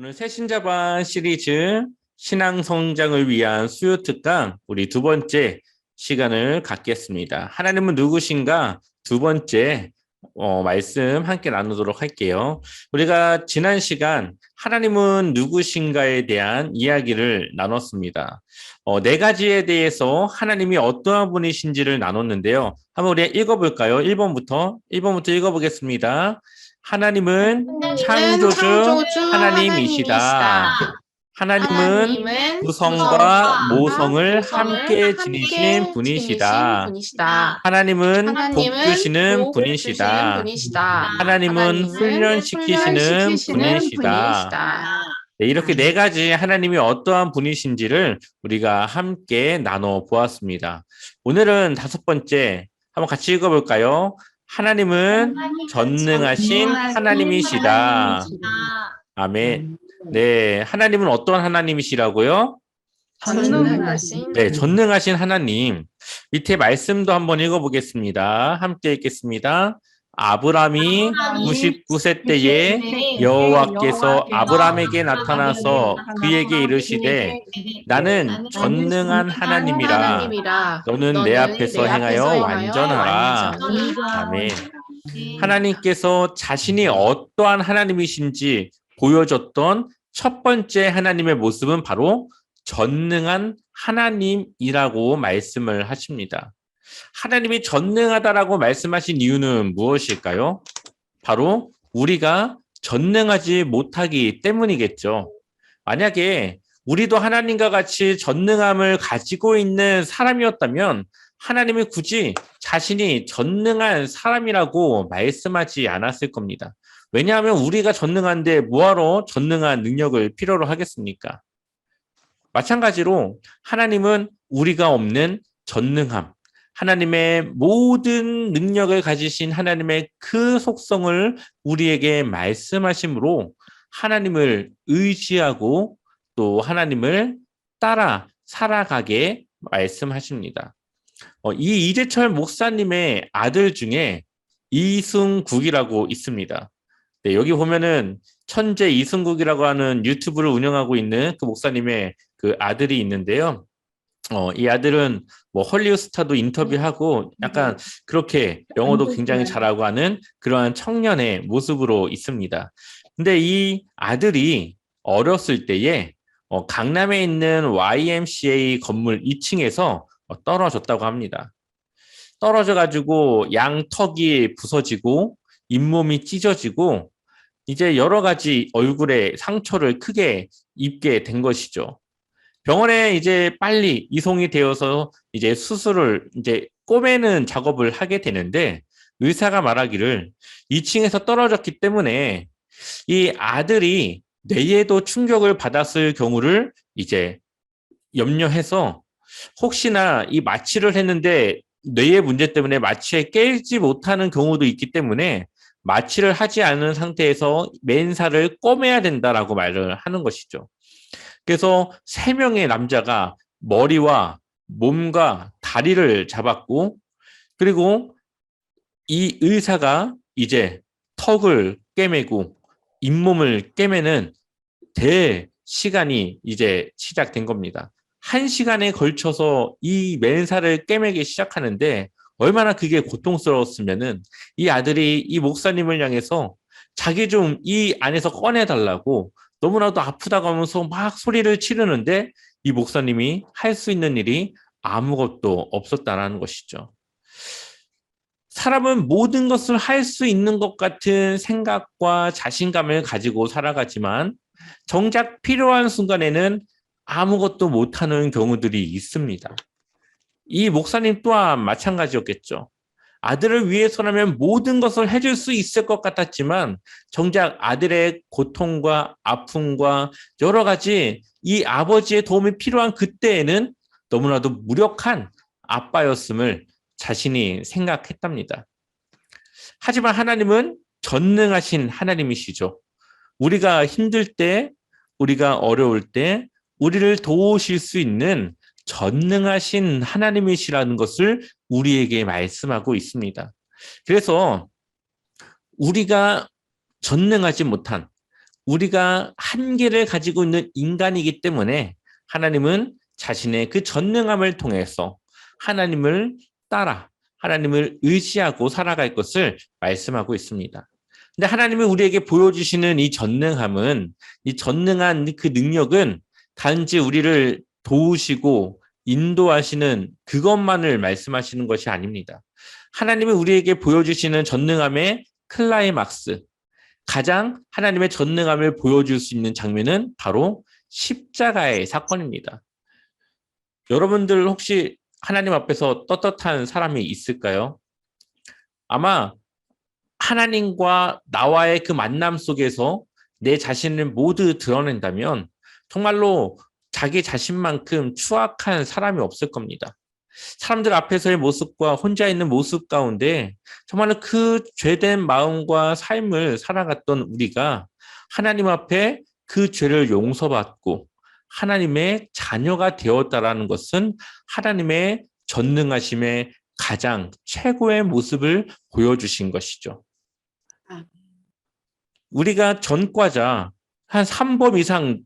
오늘 새신자반 시리즈 신앙 성장을 위한 수요 특강 우리 두 번째 시간을 갖겠습니다. 하나님은 누구신가? 두 번째 말씀 함께 나누도록 할게요. 우리가 지난 시간 하나님은 누구신가에 대한 이야기를 나눴습니다. 네 가지에 대해서 하나님이 어떠한 분이신지를 나눴는데요. 한번 우리 읽어볼까요? 1번부터 읽어보겠습니다. 하나님은 창조주 하나님이시다. 하나님은 구성과 모성을 함께 지니신 분이시다. 하나님은 복주시는 분이시다. 하나님은 훈련시키시는 분이시다. 네, 이렇게 네 가지 하나님이 어떠한 분이신지를 우리가 함께 나눠 보았습니다. 오늘은 다섯 번째 한번 같이 읽어볼까요? 하나님은 전능하신 하나님이시다. 아멘. 네, 하나님은 어떤 하나님이시라고요? 전능하신. 네, 전능하신 하나님. 밑에 말씀도 한번 읽어보겠습니다. 함께 읽겠습니다. 아브람이 99세 때에 여호와께서 아브람에게 나타나서 그에게 이르시되 나는 전능한 하나님이라 너는 내 앞에서 행하여 완전하라. 아멘. 하나님께서 자신이 어떠한 하나님이신지 보여줬던 첫 번째 하나님의 모습은 바로 전능한 하나님이라고 말씀을 하십니다. 하나님이 전능하다라고 말씀하신 이유는 무엇일까요? 바로 우리가 전능하지 못하기 때문이겠죠. 만약에 우리도 하나님과 같이 전능함을 가지고 있는 사람이었다면 하나님이 굳이 자신이 전능한 사람이라고 말씀하지 않았을 겁니다. 왜냐하면 우리가 전능한데 뭐하러 전능한 능력을 필요로 하겠습니까? 마찬가지로 하나님은 우리가 없는 전능함, 하나님의 모든 능력을 가지신 하나님의 그 속성을 우리에게 말씀하심으로 하나님을 의지하고 또 하나님을 따라 살아가게 말씀하십니다. 이 이재철 목사님의 아들 중에 이승국이라고 있습니다. 네, 여기 보면은 천재 이승국이라고 하는 유튜브를 운영하고 있는 그 목사님의 그 아들이 있는데요. 이 아들은 뭐 헐리우드 스타도 인터뷰하고 약간 그렇게 영어도 굉장히 잘하고 하는 그러한 청년의 모습으로 있습니다. 근데 이 아들이 어렸을 때에 강남에 있는 YMCA 건물 2층에서 떨어졌다고 합니다. 떨어져가지고 양턱이 부서지고 잇몸이 찢어지고 이제 여러 가지 얼굴에 상처를 크게 입게 된 것이죠. 병원에 이제 빨리 이송이 되어서 이제 수술을 이제 꼬매는 작업을 하게 되는데 의사가 말하기를 2층에서 떨어졌기 때문에 이 아들이 뇌에도 충격을 받았을 경우를 이제 염려해서 혹시나 이 마취를 했는데 뇌의 문제 때문에 마취에 깨지 못하는 경우도 있기 때문에 마취를 하지 않은 상태에서 맨살을 꼬매야 된다라고 말을 하는 것이죠. 그래서 3명의 남자가 머리와 몸과 다리를 잡았고 그리고 이 의사가 이제 턱을 꿰매고 잇몸을 꿰매는 대시간이 이제 시작된 겁니다. 1시간에 걸쳐서 이 맨살을 꿰매기 시작하는데 얼마나 그게 고통스러웠으면은 이 아들이 이 목사님을 향해서 자기 좀 이 안에서 꺼내달라고 너무나도 아프다고 하면서 막 소리를 치르는데 이 목사님이 할 수 있는 일이 아무것도 없었다라는 것이죠. 사람은 모든 것을 할 수 있는 것 같은 생각과 자신감을 가지고 살아가지만 정작 필요한 순간에는 아무것도 못하는 경우들이 있습니다. 이 목사님 또한 마찬가지였겠죠. 아들을 위해서라면 모든 것을 해줄 수 있을 것 같았지만 정작 아들의 고통과 아픔과 여러 가지 이 아버지의 도움이 필요한 그때에는 너무나도 무력한 아빠였음을 자신이 생각했답니다. 하지만 하나님은 전능하신 하나님이시죠. 우리가 힘들 때, 우리가 어려울 때 우리를 도우실 수 있는 전능하신 하나님이시라는 것을 우리에게 말씀하고 있습니다. 그래서 우리가 전능하지 못한 우리가 한계를 가지고 있는 인간이기 때문에 하나님은 자신의 그 전능함을 통해서 하나님을 따라 하나님을 의지하고 살아갈 것을 말씀하고 있습니다. 근데 하나님이 우리에게 보여주시는 이 전능함은, 이 전능한 그 능력은 단지 우리를 도우시고 인도하시는 그것만을 말씀하시는 것이 아닙니다. 하나님이 우리에게 보여주시는 전능함의 클라이막스, 가장 하나님의 전능함을 보여줄 수 있는 장면은 바로 십자가의 사건입니다. 여러분들 혹시 하나님 앞에서 떳떳한 사람이 있을까요? 아마 하나님과 나와의 그 만남 속에서 내 자신을 모두 드러낸다면 정말로 자기 자신만큼 추악한 사람이 없을 겁니다. 사람들 앞에서의 모습과 혼자 있는 모습 가운데 정말로 그 죄된 마음과 삶을 살아갔던 우리가 하나님 앞에 그 죄를 용서받고 하나님의 자녀가 되었다라는 것은 하나님의 전능하심의 가장 최고의 모습을 보여주신 것이죠. 우리가 전과자 한 3범 이상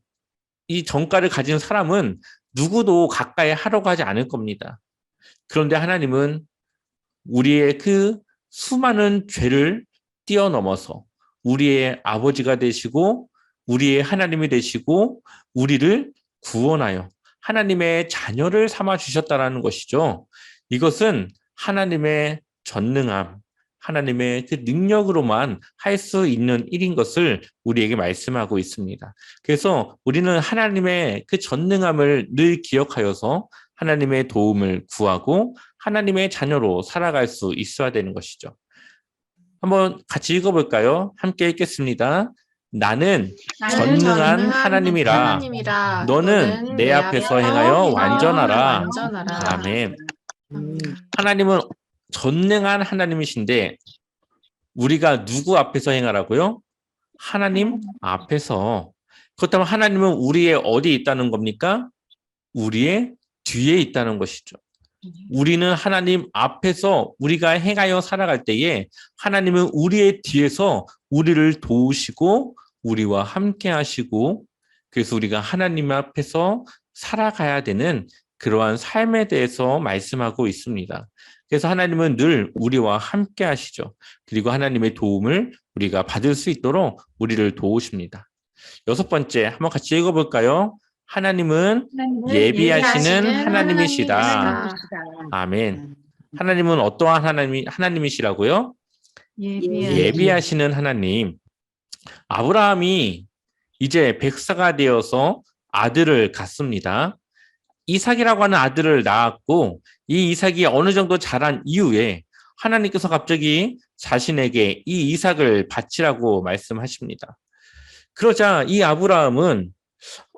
이 전과를 가진 사람은 누구도 가까이 하려고 하지 않을 겁니다. 그런데 하나님은 우리의 그 수많은 죄를 뛰어넘어서 우리의 아버지가 되시고 우리의 하나님이 되시고 우리를 구원하여 하나님의 자녀를 삼아 주셨다라는 것이죠. 이것은 하나님의 전능함, 하나님의 그 능력으로만 할 수 있는 일인 것을 우리에게 말씀하고 있습니다. 그래서 우리는 하나님의 그 전능함을 늘 기억하여서 하나님의 도움을 구하고 하나님의 자녀로 살아갈 수 있어야 되는 것이죠. 한번 같이 읽어볼까요? 함께 읽겠습니다. 나는 전능한 하나님이라. 너는 내 앞에서 행하여 완전하라. 아멘. 하나님은 전능한 하나님이신데 우리가 누구 앞에서 행하라고요? 하나님 앞에서. 그렇다면 하나님은 우리의 어디 있다는 겁니까? 우리의 뒤에 있다는 것이죠. 우리는 하나님 앞에서 우리가 행하여 살아갈 때에 하나님은 우리의 뒤에서 우리를 도우시고 우리와 함께 하시고, 그래서 우리가 하나님 앞에서 살아가야 되는 그러한 삶에 대해서 말씀하고 있습니다. 그래서 하나님은 늘 우리와 함께 하시죠. 그리고 하나님의 도움을 우리가 받을 수 있도록 우리를 도우십니다. 6번째, 한번 같이 읽어볼까요? 하나님은 예비하시는 하나님이시다. 아멘. 하나님은 어떠한 하나님이시라고요? 예비하시는 하나님. 아브라함이 이제 백사가 되어서 아들을 갖습니다. 이삭이라고 하는 아들을 낳았고, 이 이삭이 어느 정도 자란 이후에 하나님께서 갑자기 자신에게 이 이삭을 바치라고 말씀하십니다. 그러자 이 아브라함은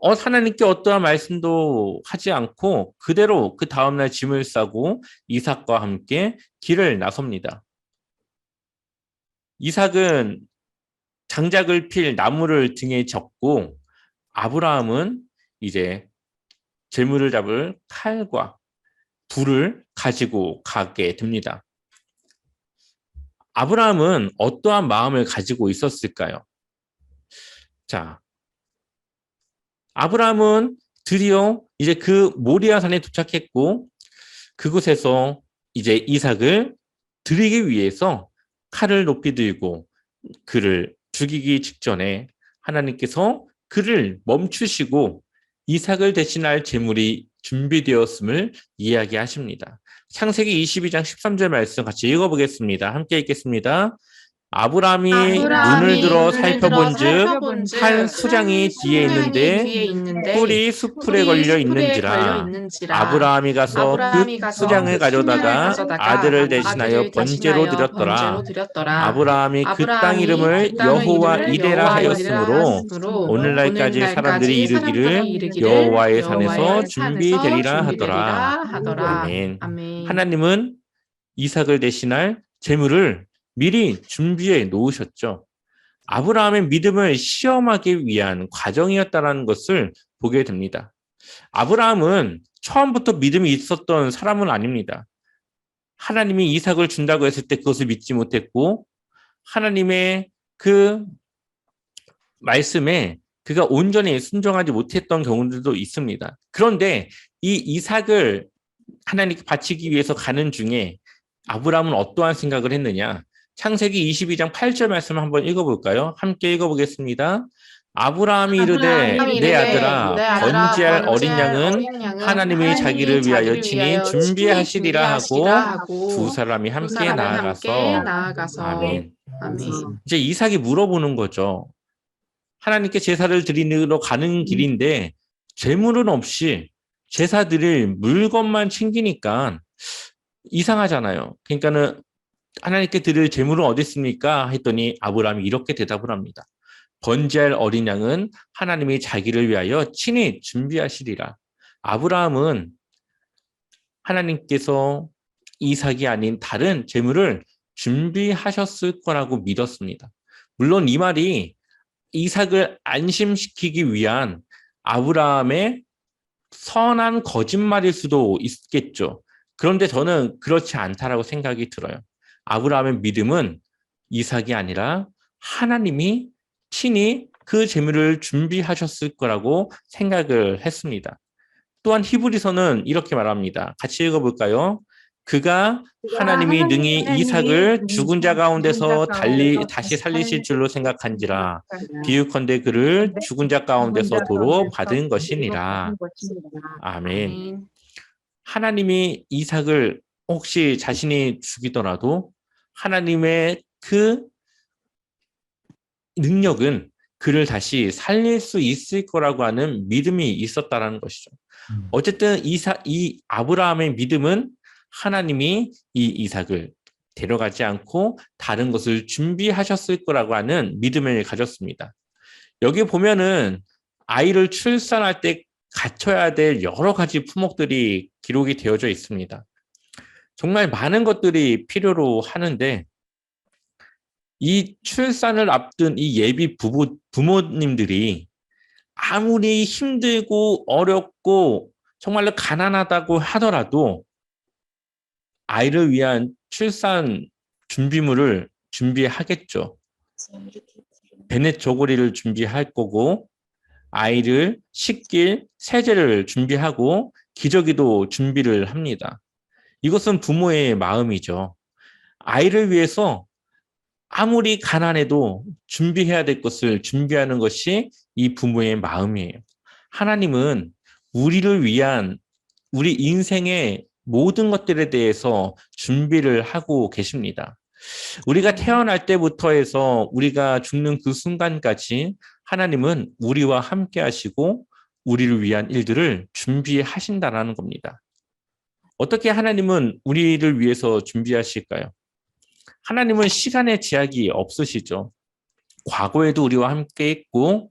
하나님께 어떠한 말씀도 하지 않고 그대로 그 다음날 짐을 싸고 이삭과 함께 길을 나섭니다. 이삭은 장작을 필 나무를 등에 졌고 아브라함은 이제 재물을 잡을 칼과 불을 가지고 가게 됩니다. 아브라함은 어떠한 마음을 가지고 있었을까요? 자, 아브라함은 드디어 이제 그 모리아산에 도착했고 그곳에서 이제 이삭을 드리기 위해서 칼을 높이 들고 그를 죽이기 직전에 하나님께서 그를 멈추시고 이삭을 대신할 제물이 준비되었음을 이야기하십니다. 창세기 22장 13절 말씀 같이 읽어보겠습니다. 함께 읽겠습니다. 아브라함이 눈을 들어 살펴본즉 한 수장이 뒤에 있는데 뿔이 수풀에 걸려 있는지라. 아브라함이 가서 그 수장을 가져다가 아들을 대신하여 번제로 드렸더라. 아브라함이 그 땅 이름을 여호와 이레라 하였으므로 오늘날까지 사람들이 이르기를 여호와의 산에서 준비되리라 하더라. 아멘. 하나님은 이삭을 대신할 제물을 미리 준비해 놓으셨죠. 아브라함의 믿음을 시험하기 위한 과정이었다는 것을 보게 됩니다. 아브라함은 처음부터 믿음이 있었던 사람은 아닙니다. 하나님이 이삭을 준다고 했을 때 그것을 믿지 못했고 하나님의 그 말씀에 그가 온전히 순종하지 못했던 경우들도 있습니다. 그런데 이 이삭을 하나님께 바치기 위해서 가는 중에 아브라함은 어떠한 생각을 했느냐? 창세기 22장 8절 말씀 한번 읽어볼까요? 함께 읽어보겠습니다. 아브라함이 이르되 내 아들아 번제할 어린 양은 하나님이 자기를 위하여 친히 준비하시리라 하고 두 사람이 함께 나아가서 아멘. 이제 이삭이 물어보는 거죠. 하나님께 제사를 드리러 가는 길인데 제물은 없이 제사 드릴 물건만 챙기니까 이상하잖아요. 그러니까는 하나님께 드릴 제물은 어디 있습니까? 했더니 아브라함이 이렇게 대답을 합니다. 번제할 어린 양은 하나님이 자기를 위하여 친히 준비하시리라. 아브라함은 하나님께서 이삭이 아닌 다른 제물을 준비하셨을 거라고 믿었습니다. 물론 이 말이 이삭을 안심시키기 위한 아브라함의 선한 거짓말일 수도 있겠죠. 그런데 저는 그렇지 않다라고 생각이 들어요. 아브라함의 믿음은 이삭이 아니라 하나님이 친히 그 제물을 준비하셨을 거라고 생각을 했습니다. 또한 히브리서는 이렇게 말합니다. 같이 읽어볼까요? 그가 하나님이 능히 이삭을 죽은 자 가운데서 다시 살리실 줄로 생각한지라 비유컨대 그를 죽은 자 가운데서 도로 받은 것이니라. 아멘. 하나님이 이삭을 혹시 자신이 죽이더라도 하나님의 그 능력은 그를 다시 살릴 수 있을 거라고 하는 믿음이 있었다라는 것이죠. 어쨌든 이 아브라함의 믿음은 하나님이 이 이삭을 데려가지 않고 다른 것을 준비하셨을 거라고 하는 믿음을 가졌습니다. 여기 보면은 아이를 출산할 때 갖춰야 될 여러 가지 품목들이 기록이 되어져 있습니다. 정말 많은 것들이 필요로 하는데 이 출산을 앞둔 이 예비 부모님들이 아무리 힘들고 어렵고 정말로 가난하다고 하더라도 아이를 위한 출산 준비물을 준비하겠죠. 베넷 저고리를 준비할 거고 아이를 씻길 세제를 준비하고 기저귀도 준비를 합니다. 이것은 부모의 마음이죠. 아이를 위해서 아무리 가난해도 준비해야 될 것을 준비하는 것이 이 부모의 마음이에요. 하나님은 우리를 위한 우리 인생의 모든 것들에 대해서 준비를 하고 계십니다. 우리가 태어날 때부터 해서 우리가 죽는 그 순간까지 하나님은 우리와 함께 하시고 우리를 위한 일들을 준비하신다라는 겁니다. 어떻게 하나님은 우리를 위해서 준비하실까요? 하나님은 시간의 제약이 없으시죠. 과거에도 우리와 함께 했고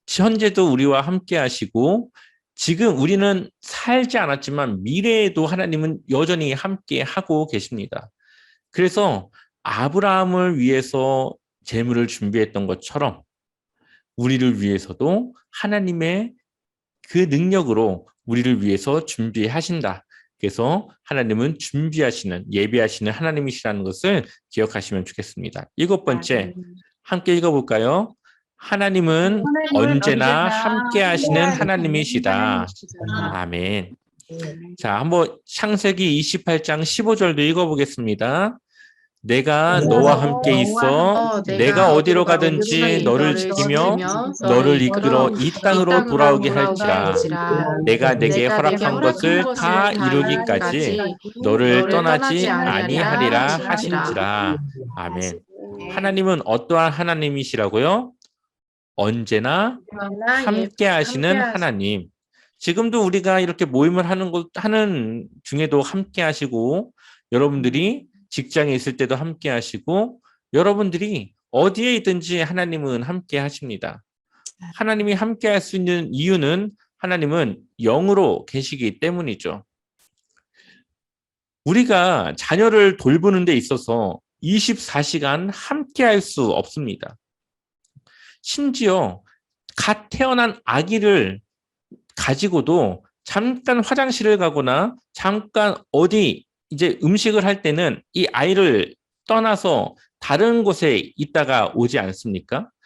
현재도 우리와 함께 하시고 지금 우리는 살지 않았지만 미래에도 하나님은 여전히 함께 하고 계십니다. 그래서 아브라함을 위해서 재물을 준비했던 것처럼 우리를 위해서도 하나님의 그 능력으로 우리를 위해서 준비하신다. 그래서 하나님은 준비하시는, 예비하시는 하나님이시라는 것을 기억하시면 좋겠습니다. 7번째, 함께 읽어볼까요? 하나님은 언제나 함께 하시는 하나님이시다. 아멘. 자, 한번 창세기 28장 15절도 읽어보겠습니다. 내가 너와 함께 있어 내가 어디로 가든지 너를 지키며 너를 이끌어 이 땅으로 돌아오게 할지라. 내가 내게 허락한 것을 다 이루기까지 너를 떠나지 아니하리라 하신지라. 아멘. 하나님은 어떠한 하나님이시라고요? 언제나 함께 하시는 하나님. 지금도 우리가 이렇게 모임을 하는 중에도 함께 하시고 여러분들이 직장에 있을 때도 함께 하시고 여러분들이 어디에 있든지 하나님은 함께 하십니다. 하나님이 함께 할 수 있는 이유는 하나님은 영으로 계시기 때문이죠. 우리가 자녀를 돌보는 데 있어서 24시간 함께 할 수 없습니다. 심지어 갓 태어난 아기를 가지고도 잠깐 화장실을 가거나 잠깐 어디 이제 음식을 할 때는 이 아이를 떠나서 다른 곳에 있다가 오지 않습니까?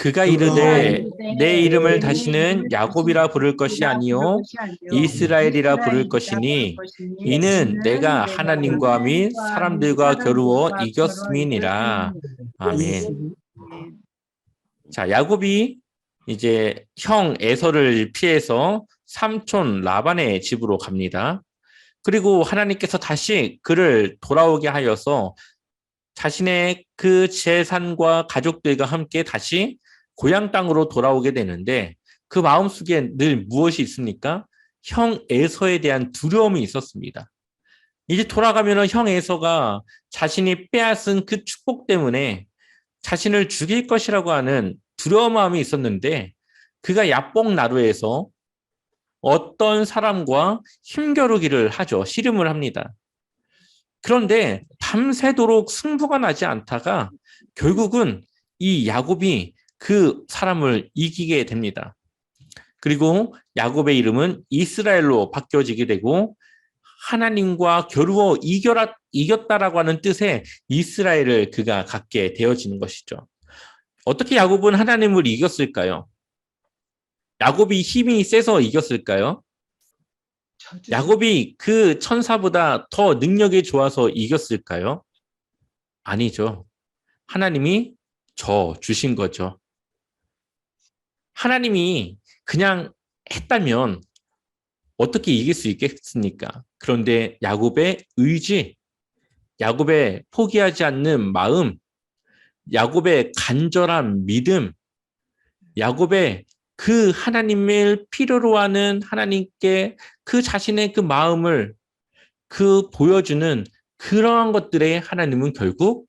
그가 이르되 내 이름을 다시는 야곱이라 부를 것이 아니요 이스라엘이라 부를 것이니 이는 내가 하나님과 및 사람들과 겨루어 이겼음이니라. 아멘. 자, 야곱이 이제 형 에서를 피해서 삼촌 라반의 집으로 갑니다. 그리고 하나님께서 다시 그를 돌아오게 하여서 자신의 그 재산과 가족들과 함께 다시 고향 땅으로 돌아오게 되는데 그 마음속에 늘 무엇이 있습니까? 형 에서에 대한 두려움이 있었습니다. 이제 돌아가면 형 에서가 자신이 빼앗은 그 축복 때문에 자신을 죽일 것이라고 하는 두려운 마음이 있었는데 그가 야복 나루에서 어떤 사람과 힘겨루기를 하죠. 씨름을 합니다. 그런데 밤새도록 승부가 나지 않다가 결국은 이 야곱이 그 사람을 이기게 됩니다. 그리고 야곱의 이름은 이스라엘로 바뀌어지게 되고 하나님과 겨루어 이겼다라고 하는 뜻의 이스라엘을 그가 갖게 되어지는 것이죠. 어떻게 야곱은 하나님을 이겼을까요? 야곱이 힘이 세서 이겼을까요? 야곱이 그 천사보다 더 능력이 좋아서 이겼을까요? 아니죠. 하나님이 저 주신 거죠. 하나님이 그냥 했다면 어떻게 이길 수 있겠습니까? 그런데 야곱의 의지, 야곱의 포기하지 않는 마음, 야곱의 간절한 믿음, 야곱의 그 하나님을 필요로 하는 하나님께 그 자신의 그 마음을 보여주는 그러한 것들에 하나님은 결국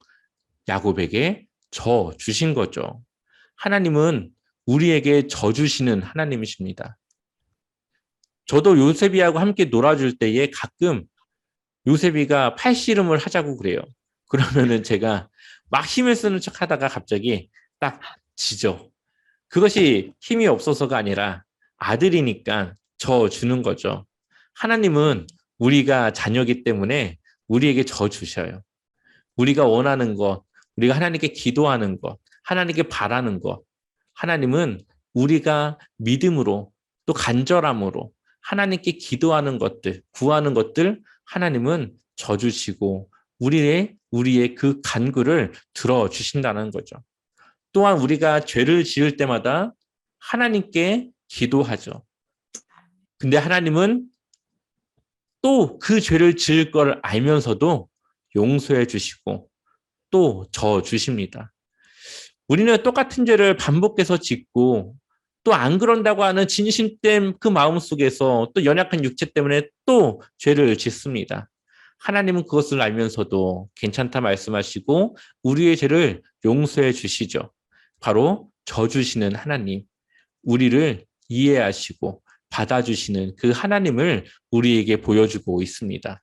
야곱에게 저 주신 거죠. 하나님은 우리에게 저 주시는 하나님이십니다. 저도 요셉이하고 함께 놀아줄 때에 가끔 요셉이가 팔씨름을 하자고 그래요. 그러면은 제가 막 힘을 쓰는 척 하다가 갑자기 딱 지죠. 그것이 힘이 없어서가 아니라 아들이니까 저 주는 거죠. 하나님은 우리가 자녀이기 때문에 우리에게 저 주셔요. 우리가 원하는 것, 우리가 하나님께 기도하는 것, 하나님께 바라는 것, 하나님은 우리가 믿음으로 또 간절함으로 하나님께 기도하는 것들, 구하는 것들 하나님은 저 주시고 우리의 그 간구를 들어주신다는 거죠. 또한 우리가 죄를 지을 때마다 하나님께 기도하죠. 근데 하나님은 또 그 죄를 지을 걸 알면서도 용서해 주시고 또 저 주십니다. 우리는 똑같은 죄를 반복해서 짓고 또 안 그런다고 하는 진심된 그 마음 속에서 또 연약한 육체 때문에 또 죄를 짓습니다. 하나님은 그것을 알면서도 괜찮다 말씀하시고 우리의 죄를 용서해 주시죠. 바로 저 주시는 하나님, 우리를 이해하시고 받아주시는 그 하나님을 우리에게 보여주고 있습니다.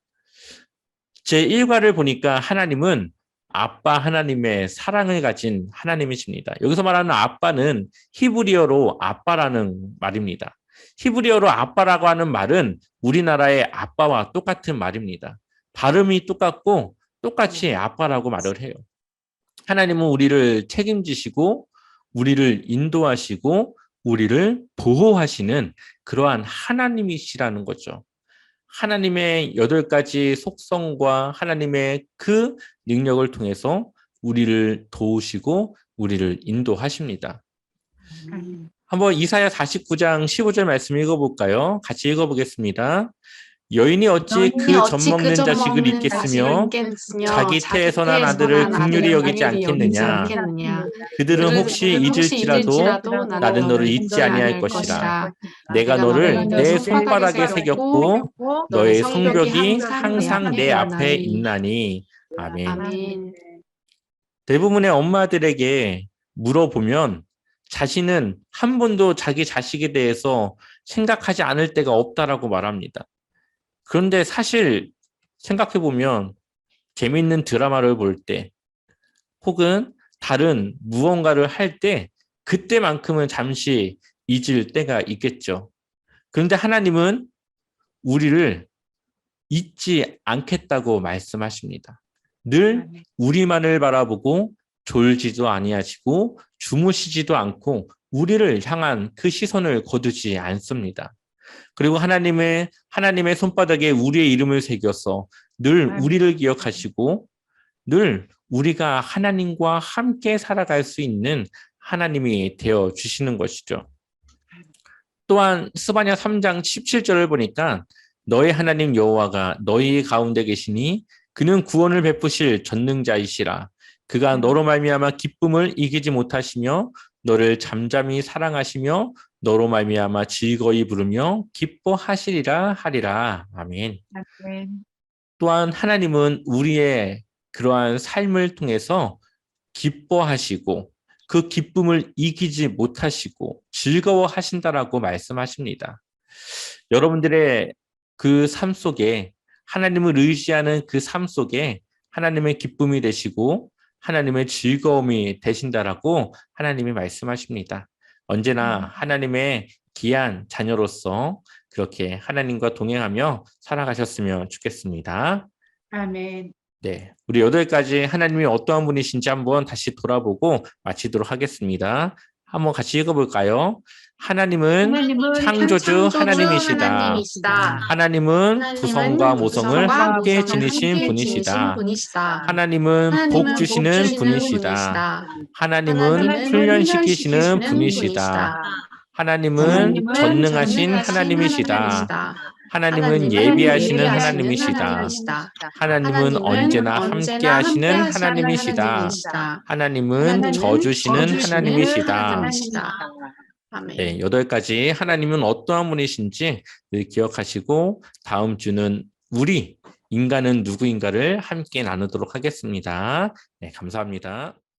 제1과를 보니까 하나님은 아빠 하나님의 사랑을 가진 하나님이십니다. 여기서 말하는 아빠는 히브리어로 아빠라는 말입니다. 히브리어로 아빠라고 하는 말은 우리나라의 아빠와 똑같은 말입니다. 발음이 똑같고 똑같이 아빠라고 말을 해요. 하나님은 우리를 책임지시고 우리를 인도하시고 우리를 보호하시는 그러한 하나님이시라는 거죠. 하나님의 8가지 속성과 하나님의 그 능력을 통해서 우리를 도우시고 우리를 인도하십니다. 한번 이사야 49장 15절 말씀 읽어볼까요? 같이 읽어보겠습니다. 여인이 어찌 그 젖 먹는 자식을 잊겠으며 자기 태에서 난 아들을 긍휼히 여기지 않겠느냐. 그들은 혹시 잊을지라도 나는 너를 잊지 아니할 것이라. 내가 너를 내 손바닥에 새겼고 너의 성벽이 항상 내 앞에 있나니. 아멘. 대부분의 엄마들에게 물어보면 자신은 한 번도 자기 자식에 대해서 생각하지 않을 때가 없다라고 말합니다. 그런데 사실 생각해보면 재미있는 드라마를 볼 때 혹은 다른 무언가를 할 때 그때만큼은 잠시 잊을 때가 있겠죠. 그런데 하나님은 우리를 잊지 않겠다고 말씀하십니다. 늘 우리만을 바라보고 졸지도 아니하시고 주무시지도 않고 우리를 향한 그 시선을 거두지 않습니다. 그리고 하나님의 손바닥에 우리의 이름을 새겨서 늘 우리를 기억하시고 늘 우리가 하나님과 함께 살아갈 수 있는 하나님이 되어 주시는 것이죠. 또한 스바냐 3장 17절을 보니까 너의 하나님 여호와가 너희 가운데 계시니 그는 구원을 베푸실 전능자이시라. 그가 너로 말미암아 기쁨을 이기지 못하시며 너를 잠잠히 사랑하시며 너로 말미암아 즐거이 부르며 기뻐하시리라 하리라. 아멘. 아멘. 또한 하나님은 우리의 그러한 삶을 통해서 기뻐하시고 그 기쁨을 이기지 못하시고 즐거워하신다라고 말씀하십니다. 여러분들의 그 삶 속에 하나님을 의지하는 그 삶 속에 하나님의 기쁨이 되시고 하나님의 즐거움이 되신다라고 하나님이 말씀하십니다. 언제나 하나님의 귀한 자녀로서 그렇게 하나님과 동행하며 살아가셨으면 좋겠습니다. 아멘. 네, 우리 8가지 하나님이 어떠한 분이신지 한번 다시 돌아보고 마치도록 하겠습니다. 한번 같이 읽어볼까요? 하나님은 창조주 하나님이시다. 하나님은 두성과 모성을 함께 지니신 분이시다. 하나님은 복 주시는 분이시다. 하나님은 훈련시키시는 분이시다. 하나님은 전능하신 하나님이시다. 하나님은 예비하시는 하나님이시다. 하나님은 언제나 함께 하시는 하나님이시다. 하나님은 져주시는 하나님이시다. 네, 8가지 하나님은 어떠한 분이신지 늘 기억하시고 다음 주는 우리 인간은 누구인가를 함께 나누도록 하겠습니다. 네, 감사합니다.